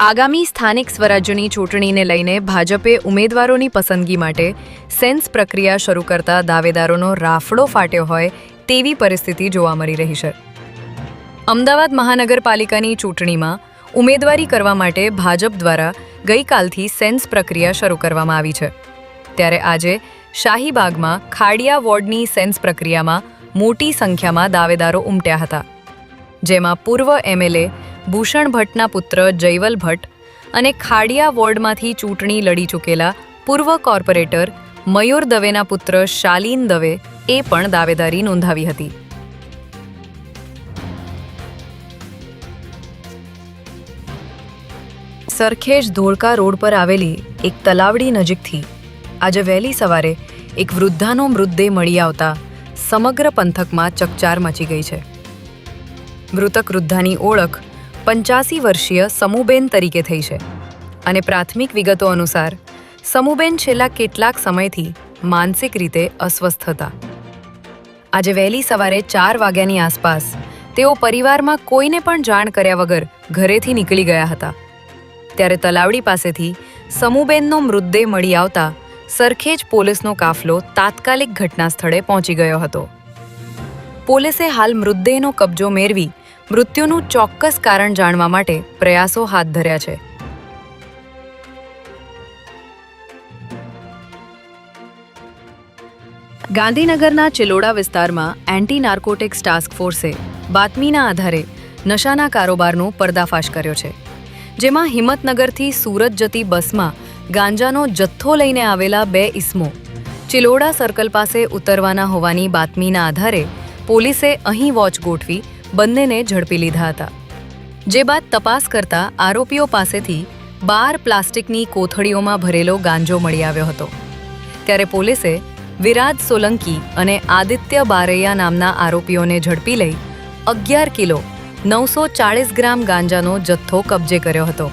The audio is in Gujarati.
આગામી સ્થાનિક સ્વરાજ્યની ચૂંટણીને લઈને ભાજપે ઉમેદવારોની પસંદગી માટે સેન્સ પ્રક્રિયા શરૂ કરતા દાવેદારોનો રાફડો ફાટ્યો હોય તેવી પરિસ્થિતિ જોવા મળી રહી છે। અમદાવાદ મહાનગરપાલિકાની ચૂંટણીમાં ઉમેદવારી કરવા માટે ભાજપ દ્વારા ગઈકાલથી સેન્સ પ્રક્રિયા શરૂ કરવામાં આવી છે। ત્યારે આજે શાહીબાગમાં ખાડિયા વોર્ડની સેન્સ પ્રક્રિયામાં મોટી સંખ્યામાં દાવેદારો ઉમટ્યા હતા, જેમાં પૂર્વ એમએલએ ભૂષણ ભટ્ટના પુત્ર જયવલ ભટ્ટ અને ખાડિયા વોર્ડમાંથી ચૂંટણી લડી ચૂકેલા પૂર્વ કોર્પોરેટર મયુર દવેના પુત્ર શાલીન દવે એ પણ દાવેદારી નોંધાવી હતી। સરખેજ ધોળકા રોડ પર આવેલી એક તલાવડી નજીકથી આજે વહેલી સવારે એક વૃદ્ધાનો મૃતદેહ મળી આવતા સમગ્ર પંથકમાં ચકચાર મચી ગઈ છે। મૃતક વૃદ્ધાની ઓળખ 85 વર્ષીય સમુબેન તરીકે થઈ છે અને પ્રાથમિક વિગતો અનુસાર સમુબેન છેલ્લા કેટલાક સમયથી માનસિક રીતે અસ્વસ્થ હતા। આજે વહેલી સવારે 4 વાગ્યાની આસપાસ તેઓ પરિવારમાં કોઈને પણ જાણ કર્યા વગર ઘરેથી નીકળી ગયા હતા। ત્યારે તલાવડી પાસેથી સમુબેનનો મૃતદેહ મળી આવતા સરખેજ પોલીસનો કાફલો તાત્કાલિક ઘટના સ્થળે પહોંચી ગયો હતો। પોલીસે હાલ મૃતદેહનો કબજો મેળવી મૃત્યુનું ચોક્કસ કારણ જાણવા માટે પ્રયાસો હાથ ધર્યા છે। ગાંધીનગરના ચિલોડા વિસ્તારમાં એન્ટી નાર્કોટિક્સ ટાસ્ક ફોર્સે બાતમીના આધારે નશાના કારોબારનો પર્દાફાશ કર્યો છે, જેમાં હિંમતનગરથી સુરત જતી બસમાં ગાંજાનો જથ્થો લઈને આવેલા 2 ઇસમો ચિલોડા સર્કલ પાસે ઉતરવાના હોવાની બાતમીના આધારે પોલીસે અહીં વોચ ગોઠવી બંનેને ઝડપી લીધા હતા। જે બાદ તપાસ કરતા આરોપીઓ પાસેથી 12 પ્લાસ્ટિકની કોથળીઓમાં ભરેલો ગાંજો મળી આવ્યો હતો। ત્યારે પોલીસે વિરાજ સોલંકી અને આદિત્ય બારૈયા નામના આરોપીઓને ઝડપી લઈ 11 કિલો 940 ગ્રામ ગાંજાનો જથ્થો કબજે કર્યો હતો।